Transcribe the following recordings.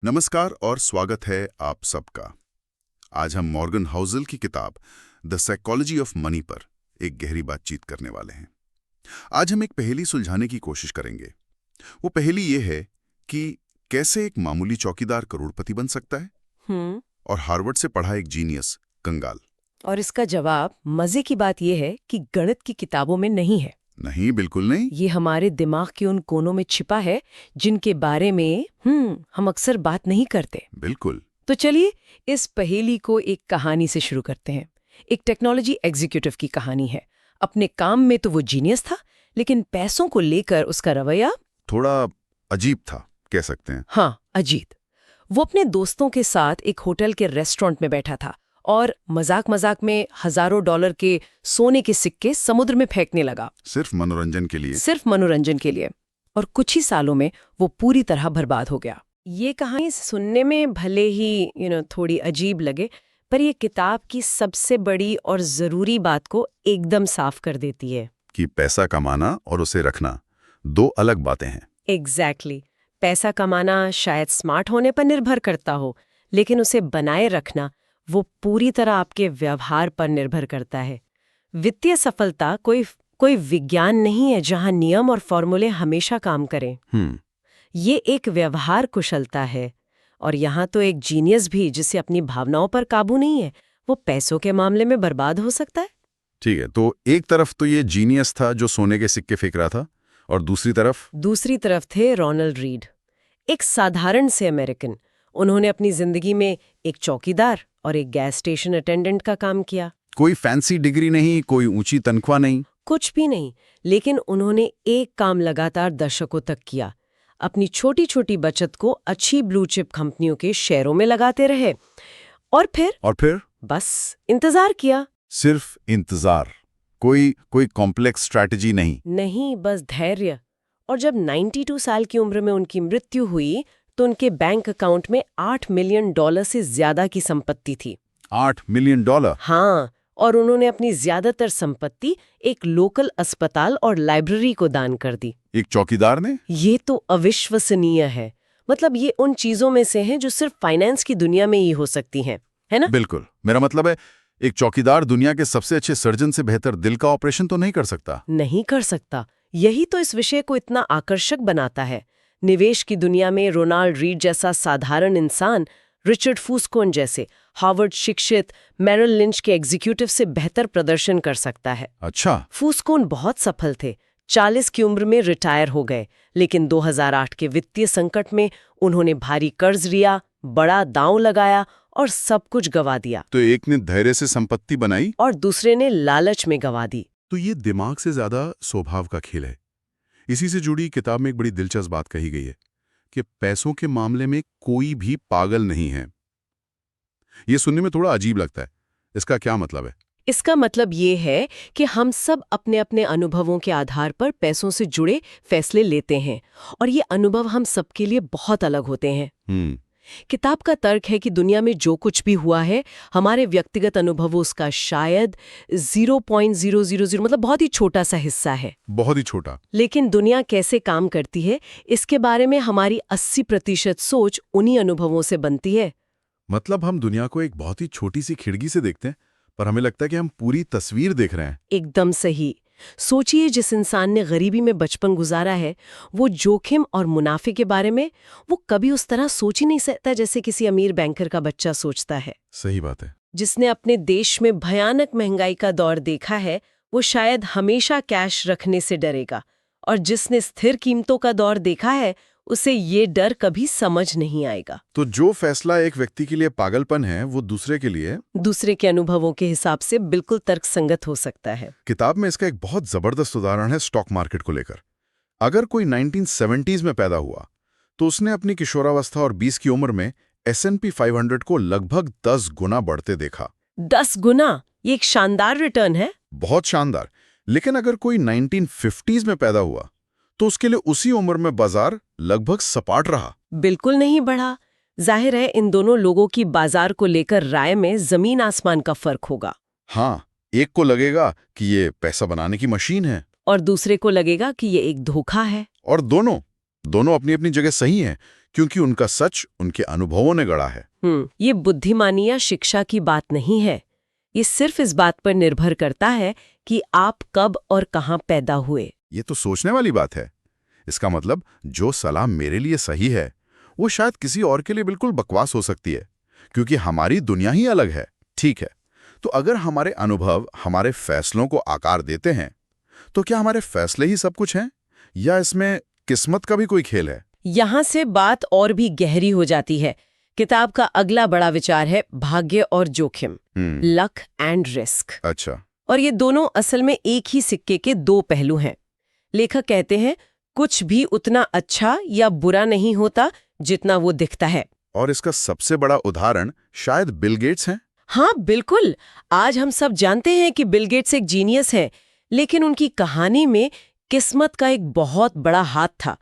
नमस्कार और स्वागत है आप सबका। आज हम मॉर्गन हाउसल की किताब द साइकोलॉजी ऑफ मनी पर एक गहरी बातचीत करने वाले हैं। आज हम एक पहेली सुलझाने की कोशिश करेंगे। वो पहेली ये है कि कैसे एक मामूली चौकीदार करोड़पति बन सकता है और हार्वर्ड से पढ़ा एक जीनियस कंगाल। और इसका जवाब मजे की बात यह है कि गणित की किताबों में नहीं है। नहीं, बिल्कुल नहीं। ये हमारे दिमाग के उन कोनों में छिपा है जिनके बारे में हम अक्सर बात नहीं करते। बिल्कुल। तो चलिए इस पहेली को एक कहानी से शुरू करते हैं। एक टेक्नोलॉजी एग्जीक्यूटिव की कहानी है। अपने काम में तो वो जीनियस था, लेकिन पैसों को लेकर उसका रवैया थोड़ा अजीब था, कह सकते हैं। हाँ, अजीब। वो अपने दोस्तों के साथ एक होटल के रेस्टोरेंट में बैठा था और मजाक मजाक में हजारों डॉलर के सोने के सिक्के समुद्र में फेंकने लगा। सिर्फ मनोरंजन के लिए। सिर्फ मनोरंजन के लिए। और कुछ ही सालों में वो पूरी तरह बर्बाद हो गया। ये कहानी सुनने में भले ही थोड़ी अजीब लगे, पर ये किताब की सबसे बड़ी और जरूरी बात को एकदम साफ कर देती है कि पैसा कमाना और उसे रखना दो अलग बातें हैं। एग्जैक्टली। पैसा कमाना शायद स्मार्ट होने पर निर्भर करता हो, लेकिन उसे बनाए रखना वो पूरी तरह आपके व्यवहार पर निर्भर करता है। वित्तीय सफलता कोई विज्ञान नहीं है जहां नियम और फॉर्मूले हमेशा काम करें। ये एक व्यवहार कुशलता है। और यहाँ तो एक जीनियस भी जिसे अपनी भावनाओं पर काबू नहीं है, वो पैसों के मामले में बर्बाद हो सकता है। ठीक है, तो एक तरफ तो ये जीनियस था जो सोने के सिक्के फेंक रहा था, और दूसरी तरफ थे रोनाल्ड रीड, एक साधारण से अमेरिकन। उन्होंने अपनी जिंदगी में एक चौकीदार और एक गैस स्टेशन अटेंडेंट का काम किया। कोई फैंसी डिग्री नहीं, कोई ऊंची तनख्वाह नहीं, कुछ भी नहीं, लेकिन उन्होंने एक काम लगातार दशकों तक किया। अपनी छोटी छोटी बचत को अच्छी ब्लू चिप कंपनियों के शेयरों में लगाते रहे और फिर बस इंतजार किया। सिर्फ इंतजार, कोई कॉम्प्लेक्स स्ट्रैटेजी नहीं, बस धैर्य। और जब 92 साल की उम्र में उनकी मृत्यु हुई तो उनके बैंक अकाउंट में $8 मिलियन से ज्यादा की संपत्ति थी। $8 मिलियन? हाँ, और उन्होंने अपनी ज्यादातर संपत्ति एक लोकल अस्पताल और लाइब्रेरी को दान कर दी। एक चौकीदार ने? ये तो अविश्वसनीय है। मतलब ये उन चीजों में से हैं जो सिर्फ फाइनेंस की दुनिया में ही हो सकती हैं, है ना? बिल्कुल। मेरा मतलब है, एक चौकीदार दुनिया के सबसे अच्छे सर्जन से बेहतर दिल का ऑपरेशन तो नहीं कर सकता। नहीं कर सकता। यही तो इस विषय को इतना आकर्षक बनाता है। निवेश की दुनिया में रोनाल्ड रीड जैसा साधारण इंसान रिचर्ड फूस्कोन जैसे हार्वर्ड शिक्षित मेरिल लिंच के एग्जीक्यूटिव से बेहतर प्रदर्शन कर सकता है। अच्छा। फूस्कोन बहुत सफल थे। 40 की उम्र में रिटायर हो गए, लेकिन 2008 के वित्तीय संकट में उन्होंने भारी कर्ज लिया, बड़ा दांव लगाया और सब कुछ गंवा दिया। तो एक ने धैर्य से संपत्ति बनाई और दूसरे ने लालच में गंवा दी। तो ये दिमाग से ज्यादा स्वभाव का खेल है। इसी से जुड़ी किताब में एक बड़ी दिलचस्प बात कही गई है कि पैसों के मामले में कोई भी पागल नहीं है। ये सुनने में थोड़ा अजीब लगता है। इसका क्या मतलब है? इसका मतलब ये है कि हम सब अपने अपने अनुभवों के आधार पर पैसों से जुड़े फैसले लेते हैं, और ये अनुभव हम सबके लिए बहुत अलग होते हैं। किताब का तर्क है कि दुनिया में जो कुछ भी हुआ है, हमारे व्यक्तिगत अनुभवों उसका शायद 0.000 मतलब बहुत ही छोटा सा हिस्सा है। बहुत ही छोटा। लेकिन दुनिया कैसे काम करती है, इसके बारे में हमारी 80% सोच उन्हीं अनुभवों से बनती है। मतलब हम दुनिया को एक बहुत ही छोटी सी खिड़की से देखते हैं, पर हमें लगता है कि हम पूरी तस्वीर देख रहे हैं। एकदम सही। सोचिए, जिस इंसान ने गरीबी में बचपन गुजारा है, वो जोखिम और मुनाफे के बारे में वो कभी उस तरह सोच ही नहीं सकता जैसे किसी अमीर बैंकर का बच्चा सोचता है। सही बात है। जिसने अपने देश में भयानक महंगाई का दौर देखा है, वो शायद हमेशा कैश रखने से डरेगा, और जिसने स्थिर कीमतों का दौर देखा है, उसे ये डर कभी समझ नहीं आएगा। तो जो फैसला एक व्यक्ति के लिए पागलपन है, वो दूसरे के लिए दूसरे के अनुभवों के हिसाब से बिल्कुल तर्कसंगत हो सकता है। किताब में इसका एक बहुत जबरदस्त उदाहरण है स्टॉक मार्केट को लेकर। अगर कोई 1970s में पैदा हुआ तो उसने अपनी किशोरावस्था और 20 की उम्र में S&P 500 को लगभग 10 गुना बढ़ते देखा। 10 गुना? ये एक शानदार रिटर्न है। बहुत शानदार। लेकिन अगर कोई 1950s में पैदा हुआ तो उसके लिए उसी उम्र में बाजार लगभग सपाट रहा। बिल्कुल नहीं बढ़ा। जाहिर है इन दोनों लोगों की बाजार को लेकर राय में जमीन आसमान का फर्क होगा। हाँ, एक को लगेगा कि ये पैसा बनाने की मशीन है, और दूसरे को लगेगा कि ये एक धोखा है। और दोनों अपनी अपनी जगह सही हैं, क्योंकि उनका सच उनके अनुभवों ने गढ़ा है। ये बुद्धिमानी या शिक्षा की बात नहीं है। ये सिर्फ इस बात पर निर्भर करता है कि आप कब और कहाँ पैदा हुए। ये तो सोचने वाली बात है। इसका मतलब जो सलाह मेरे लिए सही है वो शायद किसी और के लिए बिल्कुल बकवास हो सकती है, क्योंकि हमारी दुनिया ही अलग है। ठीक है, तो अगर हमारे अनुभव हमारे फैसलों को आकार देते हैं, तो क्या हमारे फैसले ही सब कुछ हैं, या इसमें किस्मत का भी कोई खेल है? यहाँ से बात और भी गहरी हो जाती है। किताब का अगला बड़ा विचार है भाग्य और जोखिम, लक एंड रिस्क। अच्छा। और ये दोनों असल में एक ही सिक्के के दो पहलू हैं। लेखक कहते हैं कुछ भी उतना अच्छा या बुरा नहीं होता जितना वो दिखता है। और इसका सबसे बड़ा उदाहरण शायद बिल गेट्स हैं। हाँ बिल्कुल। आज हम सब जानते हैं कि बिल गेट्स एक जीनियस है, लेकिन उनकी कहानी में किस्मत का एक बहुत बड़ा हाथ था।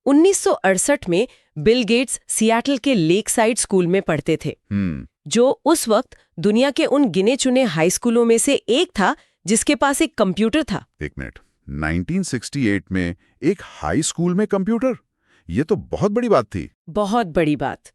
1968 में बिल गेट्स सियाटल के लेक साइड स्कूल में पढ़ते थे, जो उस वक्त दुनिया के उन गिने चुने हाई स्कूलों में से एक था जिसके पास एक कंप्यूटर था। एक मिनट, 1968 में एक हाई स्कूल में कंप्यूटर? ये तो बहुत बड़ी बात थी। बहुत बड़ी बात।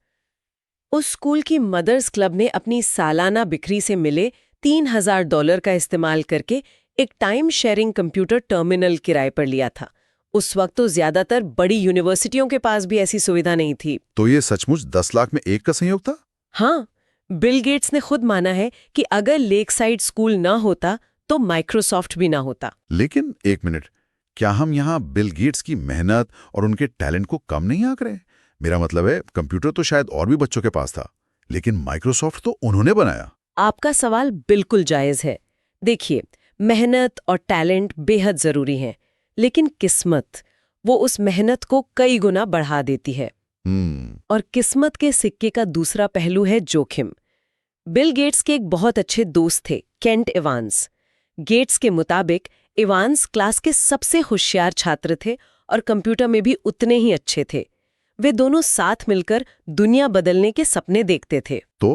उस स्कूल की मदर्स क्लब ने अपनी सालाना बिक्री से मिले $3000 का इस्तेमाल करके एक टाइम शेयरिंग कंप्यूटर टर्मिनल किराए पर लिया था। उस वक्त तो ज्यादातर बड़ी यूनिवर्सिटियों के पास भी ऐसी सुविधा नहीं थी। तो ये सचमुच 10 लाख में एक का संयोग था? हाँ, बिल गेट्स ने खुद माना है कि अगर लेक साइड स्कूल ना होता तो माइक्रोसॉफ्ट भी ना होता। लेकिन एक मिनट, क्या हम यहाँ बिल गेट्स की मेहनत और उनके टैलेंट को कम नहीं आंक रहे? मेरा मतलब है, कंप्यूटर तो शायद और भी बच्चों के पास था, लेकिन माइक्रोसॉफ्ट तो उन्होंने बनाया। आपका सवाल बिल्कुल जायज है। देखिए, मेहनत और टैलेंट बेहद जरूरी हैं, लेकिन किस्मत वो उस मेहनत को कई गुना बढ़ा देती है। और किस्मत के सिक्के का दूसरा पहलू है जोखिम। बिल गेट्स के एक बहुत अच्छे दोस्त थे, केंट इवांस। गेट्स के मुताबिक इवांस क्लास के सबसे होशियार छात्र थे और कंप्यूटर में भी उतने ही अच्छे थे। वे दोनों साथ मिलकर दुनिया बदलने के सपने देखते थे। तो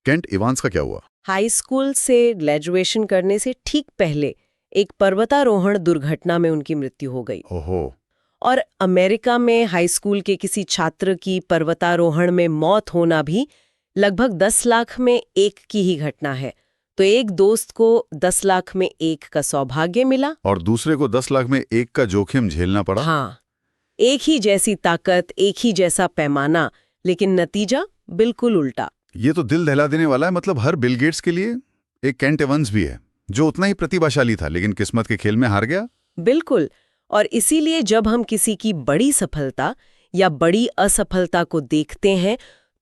केंट इवांस का क्या हुआ? हाई स्कूल से ग्रेजुएशन करने से ठीक पहले एक पर्वतारोहण दुर्घटना में उनकी मृत्यु हो गई। ओहो। और अमेरिका में हाई स्कूल के किसी छात्र की पर्वतारोहण में मौत होना भी लगभग 10 लाख में एक की ही घटना है। तो एक दोस्त को 10 लाख में एक का सौभाग्य मिला और दूसरे को 10 लाख में एक का जोखिम झेलना पड़ा। हाँ, एक ही जैसी ताकत, एक ही जैसा पैमाना, लेकिन नतीजा बिल्कुल उल्टा। ये तो दिल दहला देने वाला है। मतलब हर बिल गेट्स के लिए एक केंट इवांस भी है, जो उतना ही प्रतिभाशाली था, लेकिन किस्मत के खेल में हार गया। बिल्कुल। और इसीलिए जब हम किसी की बड़ी सफलता या बड़ी असफलता को देखते हैं,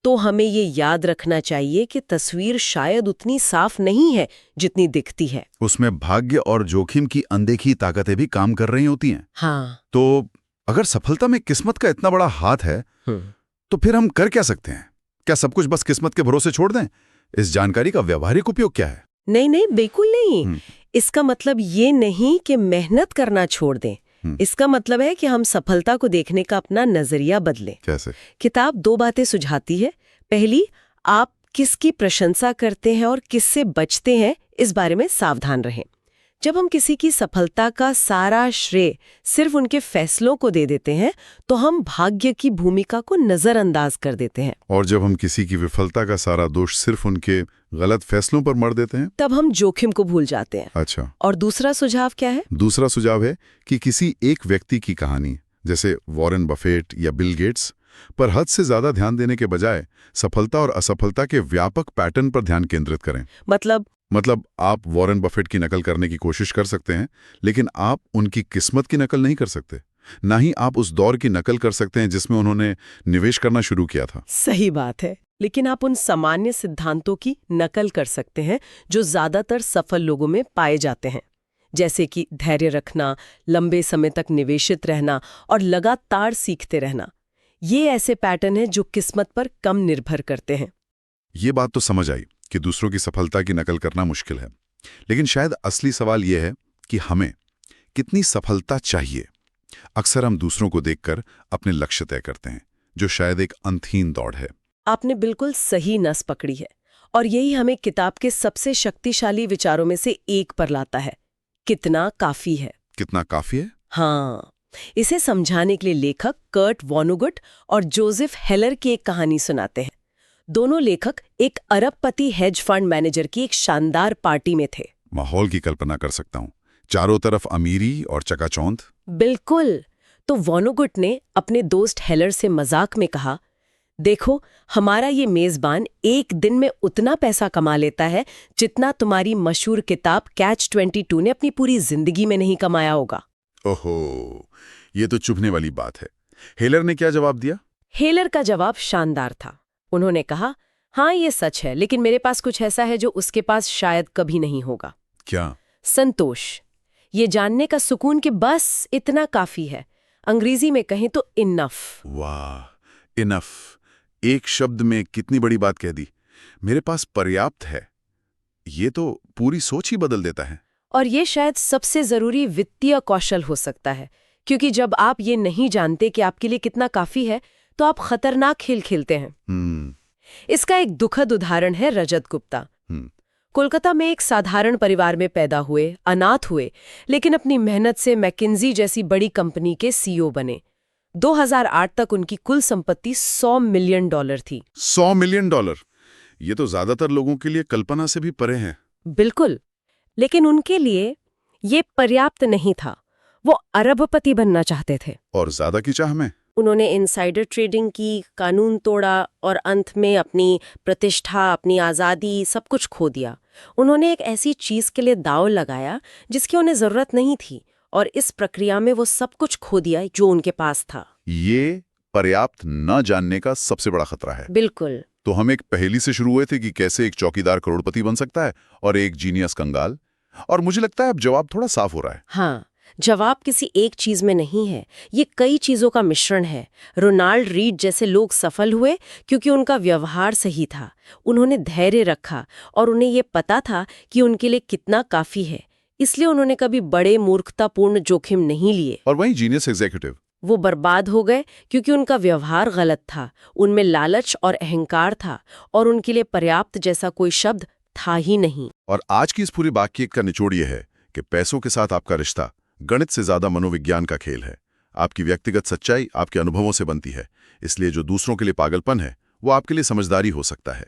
तो हमें ये याद रखना चाहिए कि तस्वीर शायद उतनी साफ नहीं है जितनी दिखती है। उसमें भाग्य और जोखिम की अनदेखी ताकतें भी काम कर रही होती हैं। हाँ। तो अगर सफलता में किस्मत का इतना बड़ा हाथ है, तो फिर हम कर क्या सकते हैं? क्या सब कुछ बस किस्मत के भरोसे छोड़ दें? इस जानकारी का व्यावहारिक उपयोग क्या है? नहीं, बिल्कुल नहीं। इसका मतलब ये नहीं कि मेहनत करना छोड़ दें। इसका मतलब है कि हम सफलता को देखने का अपना नजरिया बदलें। कैसे? किताब 2 बातें सुझाती है। पहली, आप किसकी प्रशंसा करते हैं और किससे बचते हैं, इस बारे में सावधान रहें। जब हम किसी की सफलता का सारा श्रेय सिर्फ उनके फैसलों को दे देते हैं, तो हम भाग्य की भूमिका को नजरअंदाज कर देते हैं। और जब हम किसी की विफलता का सारा दोष सिर्फ उनके गलत फैसलों पर मढ़ देते हैं, तब हम जोखिम को भूल जाते हैं। अच्छा। और दूसरा सुझाव क्या है? दूसरा सुझाव है कि किसी एक व्यक्ति की कहानी, जैसे वॉरेन बफेट या बिल गेट्स, पर हद से ज्यादा ध्यान देने के बजाय सफलता और असफलता के व्यापक पैटर्न पर ध्यान केंद्रित करें। मतलब आप वॉरेन बफेट की नकल करने की कोशिश कर सकते हैं, लेकिन आप उनकी किस्मत की नकल नहीं कर सकते। ना ही आप उस दौर की नकल कर सकते हैं जिसमें उन्होंने निवेश करना शुरू किया था। सही बात है। लेकिन आप उन सामान्य सिद्धांतों की नकल कर सकते हैं जो ज्यादातर सफल लोगों में पाए जाते हैं, जैसे कि धैर्य रखना, लंबे समय तक निवेशित रहना और लगातार सीखते रहना। ये ऐसे पैटर्न हैं जो किस्मत पर कम निर्भर करते हैं। ये बात तो समझ आई कि दूसरों की सफलता की नकल करना मुश्किल है, लेकिन शायद असली सवाल यह है कि हमें कितनी सफलता चाहिए। अक्सर हम दूसरों को देखकर अपने लक्ष्य तय करते हैं, जो शायद एक अंतहीन दौड़ है। आपने बिल्कुल सही नस पकड़ी है, और यही हमें किताब के सबसे शक्तिशाली विचारों में से एक पर लाता है। कितना काफी है? कितना काफी है? हाँ, इसे समझाने के लिए लेखक कर्ट वॉनुगुट और जोसेफ हेलर की एक कहानी सुनाते हैं। दोनों लेखक एक अरबपति हेज फंड मैनेजर की एक शानदार पार्टी में थे। माहौल की कल्पना कर सकता हूँ, चारों तरफ अमीरी और चकाचौंध। बिल्कुल। तो वॉनुगुट ने अपने दोस्त हेलर से मजाक में कहा, देखो, हमारा ये मेजबान एक दिन में उतना पैसा कमा लेता है जितना तुम्हारी मशहूर किताब कैच 22 ने अपनी पूरी जिंदगी में नहीं कमाया होगा। ओहो, ये तो चुभने वाली बात है। हेलर ने क्या जवाब दिया? हेलर का जवाब शानदार था। उन्होंने कहा, हाँ ये सच है, लेकिन मेरे पास कुछ ऐसा है जो उसके पास शायद कभी नहीं होगा। क्या? संतोष। ये जानने का सुकून कि बस इतना काफी है। अंग्रेजी में कहें तो इनफ। वाह, इनफ। एक शब्द में कितनी बड़ी बात कह दी। मेरे पास पर्याप्त है, ये तो पूरी सोच ही बदल देता है। और ये शायद सबसे जरूरी वित्तीय कौशल हो सकता है, क्योंकि जब आप ये नहीं जानते कि आपके लिए कितना काफी है तो आप खतरनाक खेल खेलते हैं। इसका एक दुखद उदाहरण है रजत गुप्ता। कोलकाता में एक साधारण परिवार में पैदा हुए, अनाथ हुए, लेकिन अपनी मेहनत से मैकिन्जी जैसी बड़ी कंपनी के सीईओ बने। 2008 तक उनकी कुल संपत्ति $100 मिलियन थी। $100 मिलियन? ये तो ज्यादातर लोगों के लिए कल्पना से भी परे हैं। बिल्कुल, लेकिन उनके लिए ये पर्याप्त नहीं था। वो अरबपति बनना चाहते थे। और ज्यादा की चाह में उन्होंने इनसाइडर ट्रेडिंग की, कानून तोड़ा और अंत में अपनी प्रतिष्ठा, अपनी आज़ादी, सब कुछ खो दिया। उन्होंने एक ऐसी चीज़ के लिए दांव लगाया जिसकी उन्हें ज़रूरत नहीं थी, और इस प्रक्रिया में वो सब कुछ खो दिया जो उनके पास था। ये पर्याप्त न जानने का सबसे बड़ा खतरा है। बिल्कुल। तो हम एक पहेली से शुरू हुए थे कि कैसे एक चौकीदार करोड़पति बन सकता है और एक जीनियस कंगाल, और मुझे लगता है अब जवाब थोड़ा साफ हो रहा है। हाँ, जवाब किसी एक चीज में नहीं है, ये कई चीजों का मिश्रण है। रोनाल्ड रीड जैसे लोग सफल हुए क्योंकि उनका व्यवहार सही था, उन्होंने धैर्य रखा और उन्हें ये पता था कि उनके लिए कितना काफी है, इसलिए उन्होंने कभी बड़े मूर्खतापूर्ण जोखिम नहीं लिए। और वहीं जीनियस एग्जीक्यूटिव, वो बर्बाद हो गए क्योंकि उनका व्यवहार गलत था, उनमें लालच और अहंकार था, और उनके लिए पर्याप्त जैसा कोई शब्द था ही नहीं। और आज की इस पूरी बातचीत का निचोड़ ये है कि पैसों के साथ आपका रिश्ता गणित से ज्यादा मनोविज्ञान का खेल है। आपकी व्यक्तिगत सच्चाई आपके अनुभवों से बनती है, इसलिए जो दूसरों के लिए पागलपन है वो आपके लिए समझदारी हो सकता है।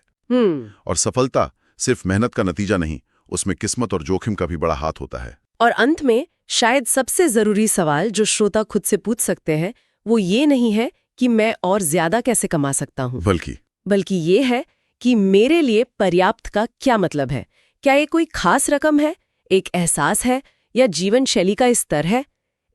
और सफलता सिर्फ मेहनत का नतीजा नहीं, उसमें किस्मत और जोखिम का भी बड़ा हाथ होता है। और अंत में शायद सबसे जरूरी सवाल जो श्रोता खुद से पूछ सकते हैं वो ये नहीं है कि मैं और ज्यादा कैसे कमा सकता हूँ, बल्कि ये है कि मेरे लिए पर्याप्त का क्या मतलब है। क्या ये कोई खास रकम है, एक एहसास है, या जीवन शैली का स्तर है?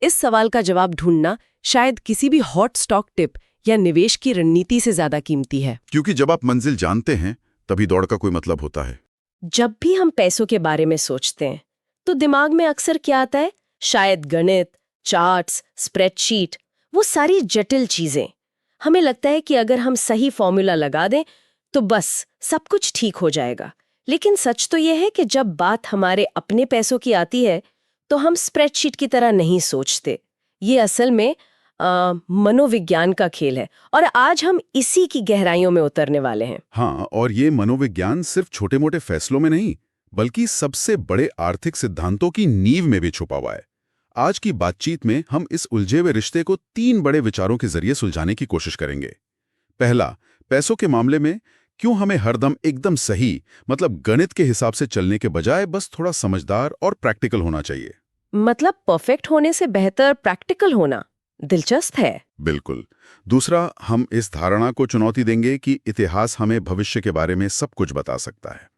इस सवाल का जवाब ढूंढना शायद किसी भी हॉट स्टॉक टिप या निवेश की रणनीति से ज्यादा कीमती है। क्योंकि जब आप मंजिल जानते हैं तभी दौड़ का कोई मतलब होता है। जब भी हम पैसों के बारे में सोचते हैं तो दिमाग में अक्सर क्या आता है? शायद गणित, चार्ट्स, स्प्रेडशीट, वो सारी जटिल चीजें। हमें लगता है कि अगर हम सही फॉर्मूला लगा दें तो बस सब कुछ ठीक हो जाएगा। लेकिन सच तो यह है कि जब बात हमारे अपने पैसों की आती है तो हम स्प्रेडशीट की तरह नहीं सोचते। ये असल में मनोविज्ञान का खेल है, और आज हम इसी की गहराइयों में उतरने वाले हैं। हाँ, और ये मनोविज्ञान सिर्फ छोटे मोटे फैसलों में नहीं, बल्कि सबसे बड़े आर्थिक सिद्धांतों की नींव में भी छुपा हुआ है। आज की बातचीत में हम इस उलझे हुए रिश्ते को 3 बड़े विचारों के जरिए सुलझाने की कोशिश करेंगे। पहला, पैसों के मामले में क्यों हमें हरदम एकदम सही, मतलब गणित के हिसाब से चलने के बजाय बस थोड़ा समझदार और प्रैक्टिकल होना चाहिए। मतलब परफेक्ट होने से बेहतर प्रैक्टिकल होना दिलचस्प है। बिल्कुल। दूसरा, हम इस धारणा को चुनौती देंगे कि इतिहास हमें भविष्य के बारे में सब कुछ बता सकता है।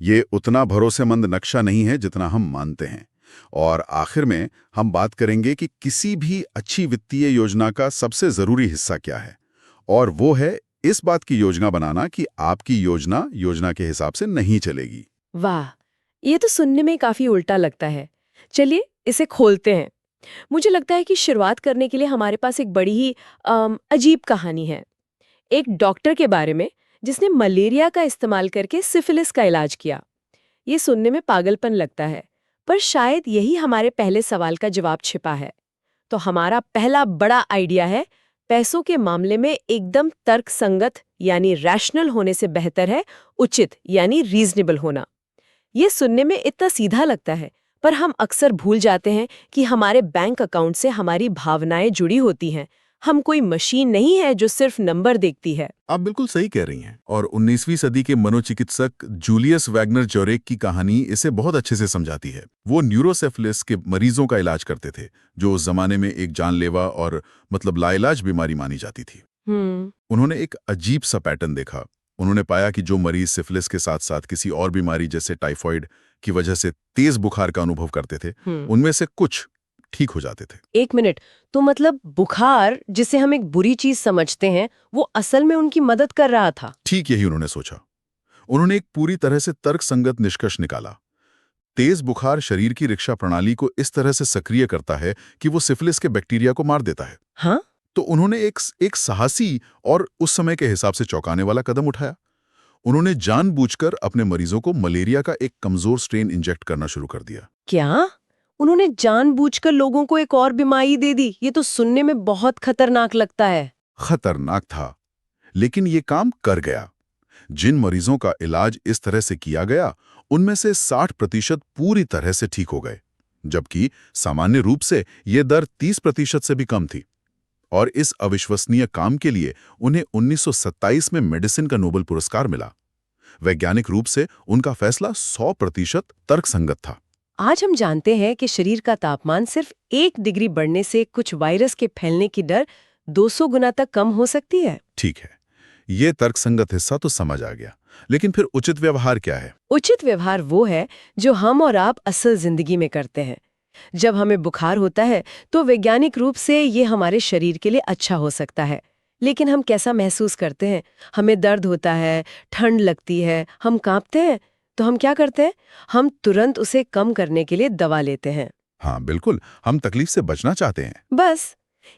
ये उतना भरोसेमंद नक्शा नहीं है जितना हम मानते हैं। और आखिर में हम बात करेंगे कि किसी भी अच्छी वित्तीय योजना का सबसे जरूरी हिस्सा क्या है, और वो है इस बात की योजना बनाना कि आपकी योजना के हिसाब से नहीं चलेगी। वाह, ये तो सुनने में काफी उल्टा लगता है। चलिए इसे खोलते हैं। मुझे लगता है कि शुरुआत करने के लिए हमारे पास एक बड़ी ही अजीब कहानी है, एक डॉक्टर के बारे में जिसने मलेरिया का इस्तेमाल करके सिफिलिस का इलाज किया। ये सुनने में पागलपन लगता है, पर शायद यही हमारे पहले सवाल का जवाब छिपा है। तो हमारा पहला बड़ा आइडिया है, पैसों के मामले में एकदम तर्कसंगत यानी रैशनल होने से बेहतर है उचित यानी रीजनेबल होना। ये सुनने में इतना सीधा लगता है, पर हम अक्सर भूल जाते हैं कि हमारे बैंक अकाउंट से हमारी भावनाएं जुड़ी होती हैं। हम कोई मशीन नहीं है जो सिर्फ नंबर देखती है। आप बिल्कुल सही कह रही हैं और 19वीं सदी के मनोचिकित्सक जूलियस वैगनर जोरेक की कहानी इसे बहुत अच्छे से समझाती है। वो न्यूरोसेफलिस के मरीजों का इलाज करते थे, जो उस जमाने में एक जानलेवा और लाइलाज बीमारी मानी जाती थी। उन्होंने एक अजीब सा पैटर्न देखा। उन्होंने पाया कि जो मरीज सिफिलिस के साथ साथ किसी और बीमारी जैसे टाइफॉइड की वजह से तेज बुखार का अनुभव करते थे, उनमें से कुछ ठीक हो जाते थे। एक मिनट, तो मतलब बुखार, जिसे हम एक बुरी चीज समझते हैं, वो असल में उनकी मदद कर रहा था। ठीक यही उन्होंने सोचा। उन्होंने एक पूरी तरह से तर्कसंगत निष्कर्ष निकाला। तेज बुखार शरीर की रक्षा प्रणाली को इस तरह से सक्रिय करता है कि वो सिफिलिस के बैक्टीरिया को मार देता है। हाँ? तो उन्होंने एक साहसी और उस समय के हिसाब से चौंकाने वाला कदम उठाया। उन्होंने जानबूझकर अपने मरीजों को मलेरिया का एक कमजोर स्ट्रेन इंजेक्ट करना शुरू कर दिया। क्या? उन्होंने जानबूझकर लोगों को एक और बीमारी दे दी? ये तो सुनने में बहुत खतरनाक लगता है। खतरनाक था, लेकिन ये काम कर गया। जिन मरीजों का इलाज इस तरह से किया गया, उनमें से 60% पूरी तरह से ठीक हो गए, जबकि सामान्य रूप से ये दर 30% से भी कम थी। और इस अविश्वसनीय काम के लिए उन्हें 1927 में मेडिसिन का नोबेल पुरस्कार मिला। वैज्ञानिक रूप से उनका फैसला 100% तर्कसंगत था। आज हम जानते हैं कि शरीर का तापमान सिर्फ 1 डिग्री बढ़ने से कुछ वायरस के फैलने की दर 200 गुना तक कम हो सकती है। ठीक है, ये तर्कसंगत हिस्सा तो समझ आ गया, लेकिन फिर उचित व्यवहार क्या है? उचित व्यवहार वो है जो हम और आप असल जिंदगी में करते हैं। जब हमें बुखार होता है तो वैज्ञानिक रूप से ये हमारे शरीर के लिए अच्छा हो सकता है, लेकिन हम कैसा महसूस करते हैं? हमें दर्द होता है, ठंड लगती है, हम कांपते हैं, तो हम क्या करते हैं? हम तुरंत उसे कम करने के लिए दवा लेते हैं। हाँ बिल्कुल, हम तकलीफ से बचना चाहते हैं। बस,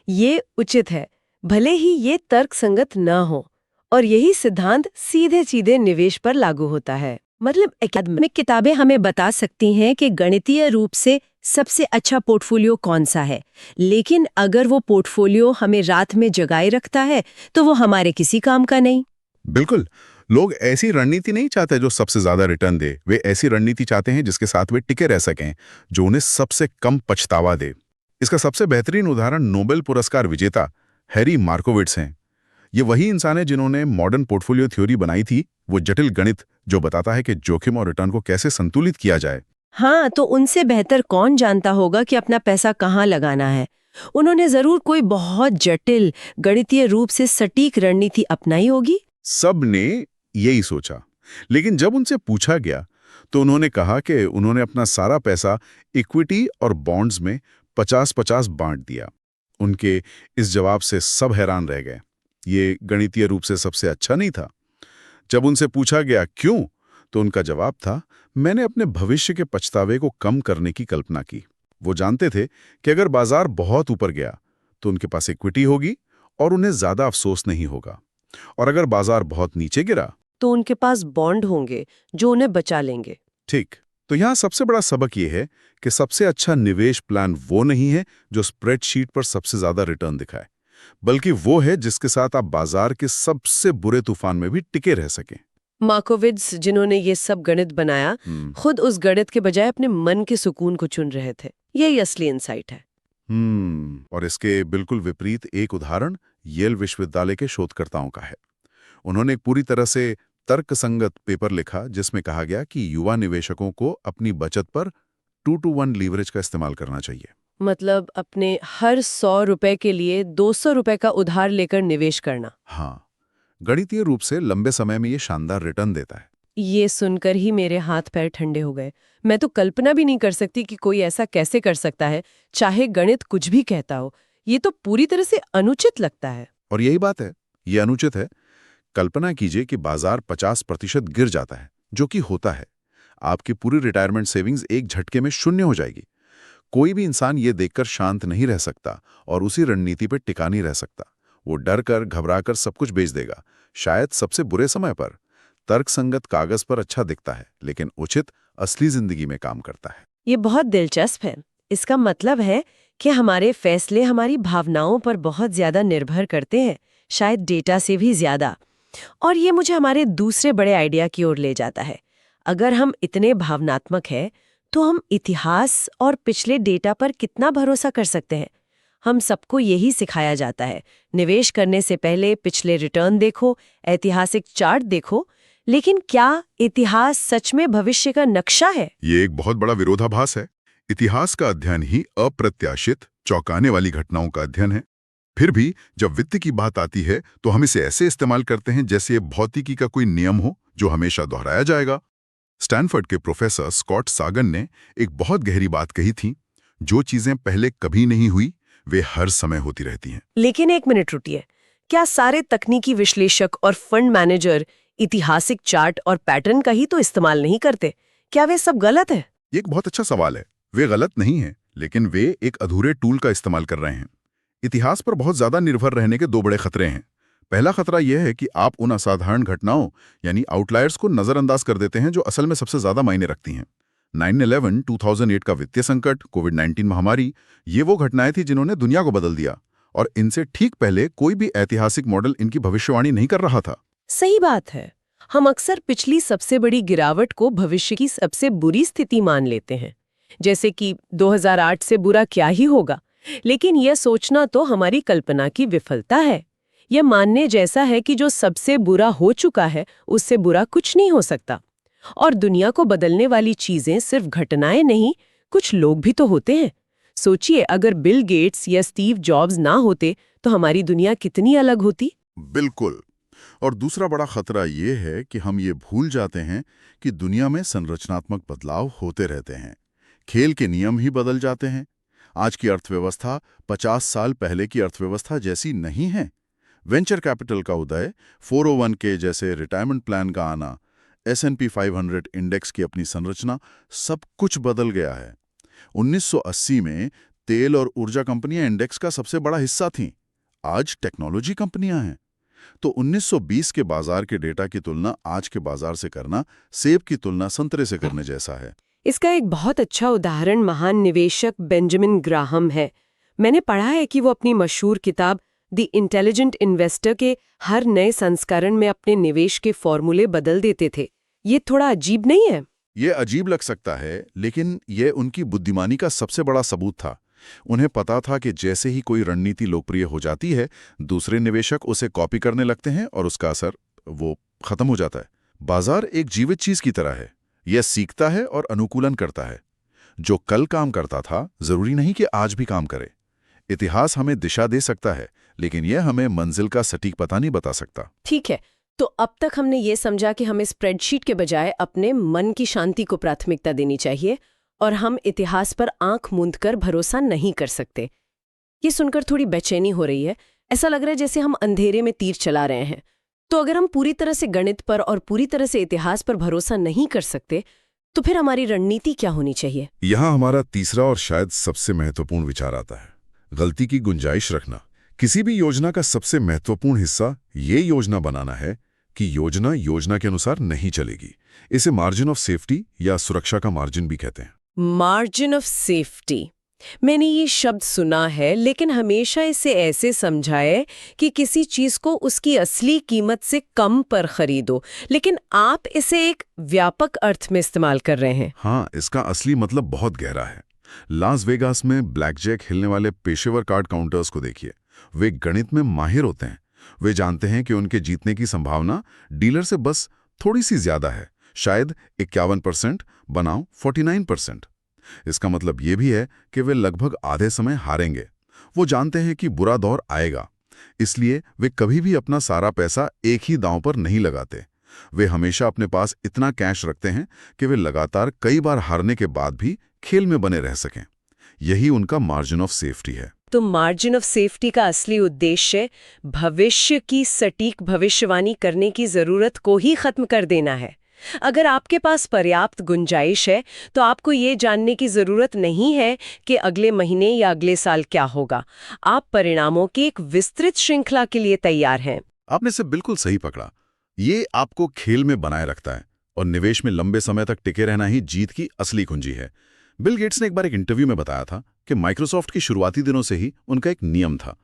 ये उचित है, भले ही ये तर्कसंगत न हो। और यही सिद्धांत सीधे सीधे निवेश पर लागू होता है। मतलब एकेडमिक किताबें हमें बता सकती हैं कि गणितीय रूप से सबसे अच्छा पोर्टफोलियो कौन सा है, लेकिन अगर वो पोर्टफोलियो हमें रात में जगाए रखता है तो वो हमारे किसी काम का नहीं। बिल्कुल, लोग ऐसी रणनीति नहीं चाहते जो सबसे ज्यादा रिटर्न दे। वे ऐसी रणनीति चाहते हैं जिसके साथ वे टिके रह सकें, जो उन्हें सबसे कम पछतावा दे। इसका सबसे बेहतरीन उदाहरण नोबेल पुरस्कार विजेता हैरी मार्कोविट्स हैं। ये वही इंसान है जिन्होंने मॉडर्न पोर्टफोलियो थ्योरी बनाई थी, वो जटिल गणित जो बताता है कि जोखिम और रिटर्न को कैसे संतुलित किया जाए। हाँ, तो उनसे बेहतर कौन जानता होगा कि अपना पैसा कहाँ लगाना है? उन्होंने जरूर कोई बहुत जटिल गणितीय रूप से सटीक रणनीति अपनाई होगी। सब ने यही सोचा, लेकिन जब उनसे पूछा गया तो उन्होंने कहा कि उन्होंने अपना सारा पैसा इक्विटी और बॉन्ड्स में 50-50 बांट दिया। उनके इस जवाब से सब हैरान रह गए। ये गणितीय रूप से सबसे अच्छा नहीं था। जब उनसे पूछा गया क्यों, तो उनका जवाब था, मैंने अपने भविष्य के पछतावे को कम करने की कल्पना की। वो जानते थे कि अगर बाजार बहुत ऊपर गया तो उनके पास इक्विटी होगी और उन्हें ज्यादा अफसोस नहीं होगा, और अगर बाजार बहुत नीचे गिरा तो उनके पास बॉन्ड होंगे जो उन्हें बचा लेंगे। ठीक, तो यहाँ सबसे बड़ा सबक ये है कि सबसे अच्छा निवेश प्लान वो नहीं है जो स्प्रेडशीट पर सबसे ज्यादा रिटर्न दिखाए, बल्कि वो है जिसके साथ आप बाजार के सबसे बुरे तूफान में भी टिके रह सकें। मार्कोविट्स, जिन्होंने ये सब गणित बनाया, खुद उस गणित के बजाय अपने मन के सुकून को चुन रहे थे। यही असली इंसाइट है। और इसके बिल्कुल विपरीत एक उदाहरण येल विश्वविद्यालय के शोधकर्ताओं का है। उन्होंने एक पूरी तरह से तर्कसंगत पेपर लिखा जिसमें कहा गया कि युवा निवेशकों को अपनी बचत पर 2-to-1 लीवरेज का इस्तेमाल करना चाहिए। मतलब अपने हर 100 रुपए के लिए 200 रुपए का उधार लेकर निवेश करना। हाँ, गणितीय रूप से लंबे समय में ये शानदार रिटर्न देता है। ये सुनकर ही मेरे हाथ पैर ठंडे हो गए। मैं तो कल्पना भी नहीं कर सकती कि कोई ऐसा कैसे कर सकता है, चाहे गणित कुछ भी कहता हो। ये तो पूरी तरह से अनुचित लगता है। और यही बात है, ये अनुचित है। कल्पना कीजिए कि बाजार 50% गिर जाता है, जो कि होता है। आपकी पूरी रिटायरमेंट सेविंग्स एक झटके में शून्य हो जाएगी। कोई भी इंसान ये देखकर शांत नहीं रह सकता और उसी रणनीति पर टिका नहीं रह सकता। वो डर कर, घबरा कर सब कुछ बेच देगा, शायद सबसे बुरे समय पर। तर्कसंगत कागज पर अच्छा दिखता है, लेकिन उचित असली जिंदगी में काम करता है। ये बहुत दिलचस्प है। इसका मतलब है कि हमारे फैसले हमारी भावनाओं पर बहुत ज्यादा निर्भर करते हैं, शायद डेटा से भी ज्यादा। और ये मुझे हमारे दूसरे बड़े आइडिया की ओर ले जाता है। अगर हम इतने भावनात्मक हैं, तो हम इतिहास और पिछले डेटा पर कितना भरोसा कर सकते हैं? हम सबको यही सिखाया जाता है, निवेश करने से पहले पिछले रिटर्न देखो, ऐतिहासिक चार्ट देखो, लेकिन क्या इतिहास सच में भविष्य का नक्शा है? ये एक बहुत बड़ा विरोधाभास है। इतिहास का अध्ययन ही अप्रत्याशित, चौंकाने वाली घटनाओं का अध्ययन है। फिर भी जब वित्त की बात आती है तो हम इसे ऐसे इस्तेमाल करते हैं जैसे ये भौतिकी का कोई नियम हो जो हमेशा दोहराया जाएगा। स्टैनफोर्ड के प्रोफेसर स्कॉट सागन ने एक बहुत गहरी बात कही थी, जो चीजें पहले कभी नहीं हुई वे हर समय होती रहती हैं। लेकिन एक मिनट रुकिए, क्या सारे तकनीकी विश्लेषक और फंड मैनेजर ऐतिहासिक चार्ट और पैटर्न का ही तो इस्तेमाल नहीं करते? क्या वे सब गलत है? ये एक बहुत अच्छा सवाल है। वे गलत नहीं हैं, लेकिन वे एक अधूरे टूल का इस्तेमाल कर रहे हैं। इतिहास पर बहुत ज्यादा निर्भर रहने के दो बड़े खतरे हैं। पहला खतरा यह है कि आप उन असाधारण घटनाओं यानी आउटलायर्स को नजरअंदाज कर देते हैं जो असल में सबसे ज्यादा मायने रखती हैं। 9/11, 2008 का वित्तीय संकट, कोविड-19 महामारी, ये वो घटनाएं थी जिन्होंने दुनिया को बदल दिया, और इनसे ठीक पहले कोई भी ऐतिहासिक मॉडल इनकी भविष्यवाणी नहीं कर रहा था। सही बात है। हम अक्सर पिछली सबसे बड़ी गिरावट को भविष्य की सबसे बुरी स्थिति मान लेते हैं, जैसे कि 2008 से बुरा क्या ही होगा। लेकिन यह सोचना तो हमारी कल्पना की विफलता है। यह मानने जैसा है कि जो सबसे बुरा हो चुका है उससे बुरा कुछ नहीं हो सकता। और दुनिया को बदलने वाली चीजें सिर्फ घटनाएं नहीं, कुछ लोग भी तो होते हैं। सोचिए, अगर बिल गेट्स या स्टीव जॉब्स ना होते तो हमारी दुनिया कितनी अलग होती। बिल्कुल। और दूसरा बड़ा खतरा ये है कि हम ये भूल जाते हैं कि दुनिया में संरचनात्मक बदलाव होते रहते हैं। खेल के नियम ही बदल जाते हैं। आज की अर्थव्यवस्था 50 साल पहले की अर्थव्यवस्था जैसी नहीं है। वेंचर कैपिटल का उदय, 401k जैसे रिटायरमेंट प्लान का आना, S&P 500 इंडेक्स की अपनी संरचना, सब कुछ बदल गया है। 1980 में तेल और ऊर्जा कंपनियां इंडेक्स का सबसे बड़ा हिस्सा थीं। आज टेक्नोलॉजी कंपनियां हैं। तो 1920 के बाजार के डेटा की तुलना आज के बाजार से करना सेब की तुलना संतरे से करने जैसा है। इसका एक बहुत अच्छा उदाहरण महान निवेशक बेंजामिन ग्राहम है। मैंने पढ़ा है कि वो अपनी मशहूर किताब द इंटेलिजेंट इन्वेस्टर के हर नए संस्करण में अपने निवेश के फॉर्मूले बदल देते थे। ये थोड़ा अजीब नहीं है? ये अजीब लग सकता है, लेकिन ये उनकी बुद्धिमानी का सबसे बड़ा सबूत था। उन्हें पता था कि जैसे ही कोई रणनीति लोकप्रिय हो जाती है, दूसरे निवेशक उसे कॉपी करने लगते हैं और उसका असर वो खत्म हो जाता है। बाजार एक जीवित चीज की तरह है। यह सीखता है और अनुकूलन करता है। जो कल काम करता था, जरूरी नहीं कि आज भी काम करे। इतिहास हमें दिशा दे सकता है, लेकिन यह हमें मंजिल का सटीक पता नहीं बता सकता। ठीक है, तो अब तक हमने ये समझा कि हमें स्प्रेडशीट के बजाय अपने मन की शांति को प्राथमिकता देनी चाहिए और हम इतिहास पर आंख मूंद कर भरोसा नहीं कर सकते। ये सुनकर थोड़ी बेचैनी हो रही है। ऐसा लग रहा है जैसे हम अंधेरे में तीर चला रहे हैं। तो अगर हम पूरी तरह से गणित पर और पूरी तरह से इतिहास पर भरोसा नहीं कर सकते, तो फिर हमारी रणनीति क्या होनी चाहिए? यहाँ हमारा तीसरा और शायद सबसे महत्वपूर्ण विचार आता है, गलती की गुंजाइश रखना। किसी भी योजना का सबसे महत्वपूर्ण हिस्सा ये योजना बनाना है कि योजना योजना के अनुसार नहीं चलेगी। इसे मार्जिन ऑफ सेफ्टी या सुरक्षा का मार्जिन भी कहते हैं। मार्जिन ऑफ सेफ्टी, मैंने ये शब्द सुना है, लेकिन हमेशा इसे ऐसे समझाए कि किसी चीज को उसकी असली कीमत से कम पर खरीदो, लेकिन आप इसे एक व्यापक अर्थ में इस्तेमाल कर रहे हैं। हाँ, इसका असली मतलब बहुत गहरा है। लास वेगास में ब्लैकजैक खेलने वाले पेशेवर कार्ड काउंटर्स को देखिए। वे गणित में माहिर होते हैं। वे जानते हैं कि उनके जीतने की संभावना डीलर से बस थोड़ी सी ज्यादा है, शायद 51% बनाम 49%। इसका मतलब ये भी है कि वे लगभग आधे समय हारेंगे। वो जानते हैं कि बुरा दौर आएगा, इसलिए वे कभी भी अपना सारा पैसा एक ही दांव पर नहीं लगाते। वे हमेशा अपने पास इतना कैश रखते हैं कि वे लगातार कई बार हारने के बाद भी खेल में बने रह सकें। यही उनका मार्जिन ऑफ सेफ्टी है। तो मार्जिन ऑफ सेफ्टी का असली उद्देश्य भविष्य की सटीक भविष्यवाणी करने की जरूरत को ही खत्म कर देना है। अगर आपके पास पर्याप्त गुंजाइश है, तो आपको ये जानने की जरूरत नहीं है कि अगले महीने या अगले साल क्या होगा। आप परिणामों की एक विस्तृत श्रृंखला के लिए तैयार हैं। आपने इसे बिल्कुल सही पकड़ा। ये आपको खेल में बनाए रखता है और निवेश में लंबे समय तक टिके रहना ही जीत की असली कुंजी है। बिल गेट्स ने एक बार एक इंटरव्यू में बताया था कि माइक्रोसॉफ्ट की शुरुआती दिनों से ही उनका एक नियम था,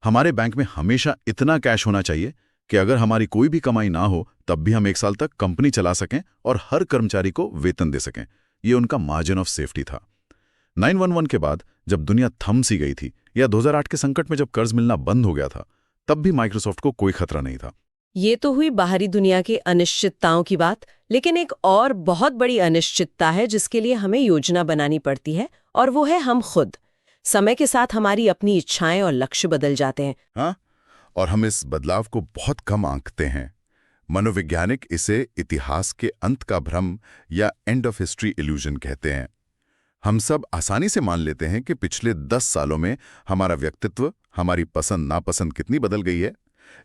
हमारे बैंक में हमेशा इतना कैश होना चाहिए कि अगर हमारी कोई भी कमाई ना हो तब भी हम 1 साल तक कंपनी चला सकें और हर कर्मचारी को वेतन दे सकें। ये उनका मार्जिन ऑफ सेफ्टी था। 911 के बाद जब दुनिया थम सी गई थी, या 2008 के संकट में जब कर्ज मिलना बंद हो गया था, तब भी माइक्रोसॉफ्ट को कोई खतरा नहीं था। ये तो हुई बाहरी दुनिया की अनिश्चितताओं की बात, लेकिन एक और बहुत बड़ी अनिश्चितता है जिसके लिए हमें योजना बनानी पड़ती है, और वो है हम खुद। समय के साथ हमारी अपनी इच्छाएं और लक्ष्य बदल जाते हैं। हाँ, और हम इस बदलाव को बहुत कम आंकते हैं। मनोवैज्ञानिक इसे इतिहास के अंत का भ्रम या एंड ऑफ हिस्ट्री इल्यूजन कहते हैं। हम सब आसानी से मान लेते हैं कि पिछले 10 सालों में हमारा व्यक्तित्व, हमारी पसंद नापसंद कितनी बदल गई है,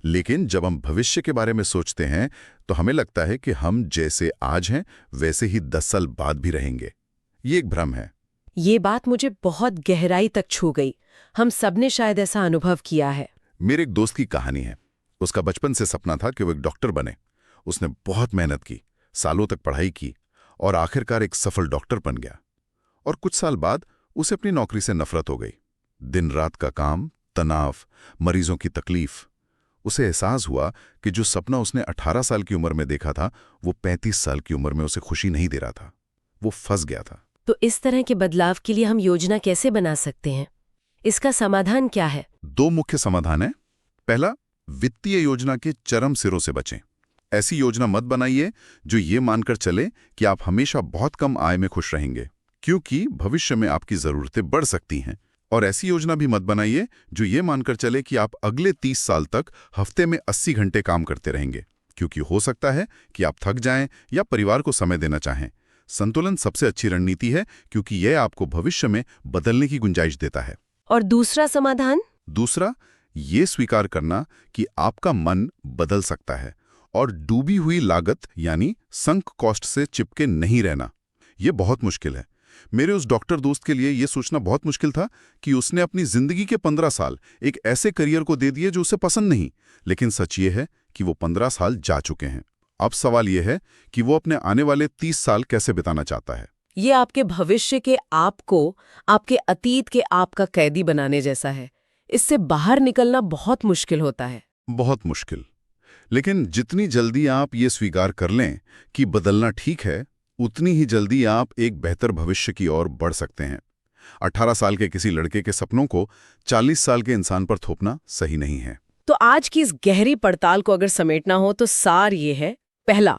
लेकिन जब हम भविष्य के बारे में सोचते हैं तो हमें लगता है कि हम जैसे आज हैं वैसे ही 10 साल बाद भी रहेंगे। ये एक भ्रम है। ये बात मुझे बहुत गहराई तक छू गई। हम सबने शायद ऐसा अनुभव किया है। मेरे एक दोस्त की कहानी है। उसका बचपन से सपना था कि वो एक डॉक्टर बने। उसने बहुत मेहनत की, सालों तक पढ़ाई की और आखिरकार एक सफल डॉक्टर बन गया। और कुछ साल बाद उसे अपनी नौकरी से नफरत हो गई। दिन रात का काम, तनाव, मरीजों की तकलीफ। उसे एहसास हुआ कि जो सपना उसने 18 साल की उम्र में देखा था, वो 35 साल की उम्र में उसे खुशी नहीं दे रहा था। वो फंस गया था। तो इस तरह के बदलाव के लिए हम योजना कैसे बना सकते हैं? इसका समाधान क्या है? 2 मुख्य समाधान हैं। पहला, वित्तीय योजना के चरम सिरों से बचें। ऐसी योजना मत बनाइए जो ये मानकर चले कि आप हमेशा बहुत कम आय में खुश रहेंगे, क्योंकि भविष्य में आपकी जरूरतें बढ़ सकती हैं। और ऐसी योजना भी मत बनाइए जो ये मानकर चले कि आप अगले 30 साल तक हफ्ते में 80 घंटे काम करते रहेंगे, क्योंकि हो सकता है कि आप थक जाएं या परिवार को समय देना चाहें। संतुलन सबसे अच्छी रणनीति है, क्योंकि यह आपको भविष्य में बदलने की गुंजाइश देता है। और दूसरा समाधान? दूसरा, ये स्वीकार करना कि आपका मन बदल सकता है और डूबी हुई लागत यानी संक कॉस्ट से चिपके नहीं रहना। ये बहुत मुश्किल है। मेरे उस डॉक्टर दोस्त के लिए यह सोचना बहुत मुश्किल था कि उसने अपनी जिंदगी के 15 साल एक ऐसे करियर को दे दिए जो उसे पसंद नहीं। लेकिन सच ये है कि वो 15 साल जा चुके हैं। अब सवाल यह है कि वो अपने आने वाले 30 साल कैसे बिताना चाहता है। ये आपके भविष्य के आप को आपके अतीत के आप का कैदी बनाने जैसा है। इससे बाहर निकलना बहुत मुश्किल होता है। बहुत मुश्किल। लेकिन जितनी जल्दी आप ये स्वीकार कर लें कि बदलना ठीक है, उतनी ही जल्दी आप एक बेहतर भविष्य की ओर बढ़ सकते हैं। 18 साल के किसी लड़के के सपनों को 40 साल के इंसान पर थोपना सही नहीं है। तो आज की इस गहरी पड़ताल को अगर समेटना हो तो सार ये है। पहला,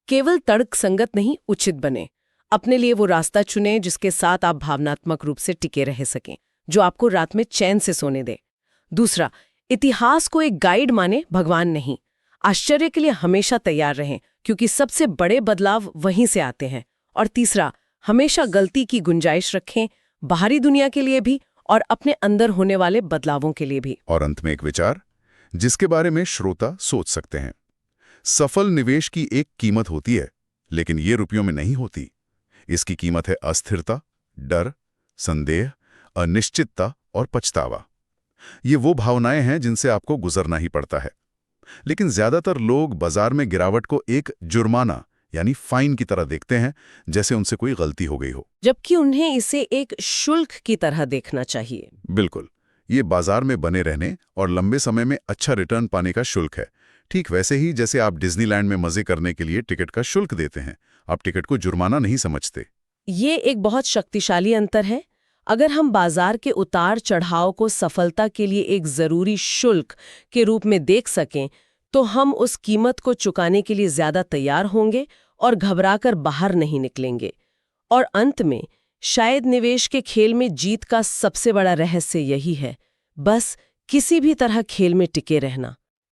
केवल तर्कसंगत नहीं, उचित बने। अपने लिए वो रास्ता चुनें जिसके साथ आप भावनात्मक रूप से टिके रह सकें, जो आपको रात में चैन से सोने दे। दूसरा, इतिहास को एक गाइड माने, भगवान नहीं। आश्चर्य के लिए हमेशा तैयार रहें, क्योंकि सबसे बड़े बदलाव वहीं से आते हैं। और तीसरा, हमेशा गलती की गुंजाइश रखें, बाहरी दुनिया के लिए भी और अपने अंदर होने वाले बदलावों के लिए भी। और अंत में एक विचार जिसके बारे में श्रोता सोच सकते हैं। सफल निवेश की एक कीमत होती है, लेकिन ये रुपयों में नहीं होती। इसकी कीमत है अस्थिरता, डर, संदेह, अनिश्चितता और पछतावा। ये वो भावनाएं हैं जिनसे आपको गुजरना ही पड़ता है। लेकिन ज्यादातर लोग बाजार में गिरावट को एक जुर्माना यानी फाइन की तरह देखते हैं, जैसे उनसे कोई गलती हो गई हो, जबकि उन्हें इसे एक शुल्क की तरह देखना चाहिए। बिल्कुल, ये बाजार में बने रहने और लंबे समय में अच्छा रिटर्न पाने का शुल्क है। ठीक वैसे ही जैसे आप डिज्नीलैंड में मजे करने के लिए टिकट का शुल्क देते हैं, आप टिकट को जुर्माना नहीं समझते। ये एक बहुत शक्तिशाली अंतर है। अगर हम बाजार के उतार चढ़ाव को सफलता के लिए एक जरूरी शुल्क के रूप में देख सकें, तो हम उस कीमत को चुकाने के लिए ज्यादा तैयार होंगे और घबराकर बाहर नहीं निकलेंगे। और अंत में शायद निवेश के खेल में जीत का सबसे बड़ा रहस्य यही है, बस किसी भी तरह खेल में टिके रहना।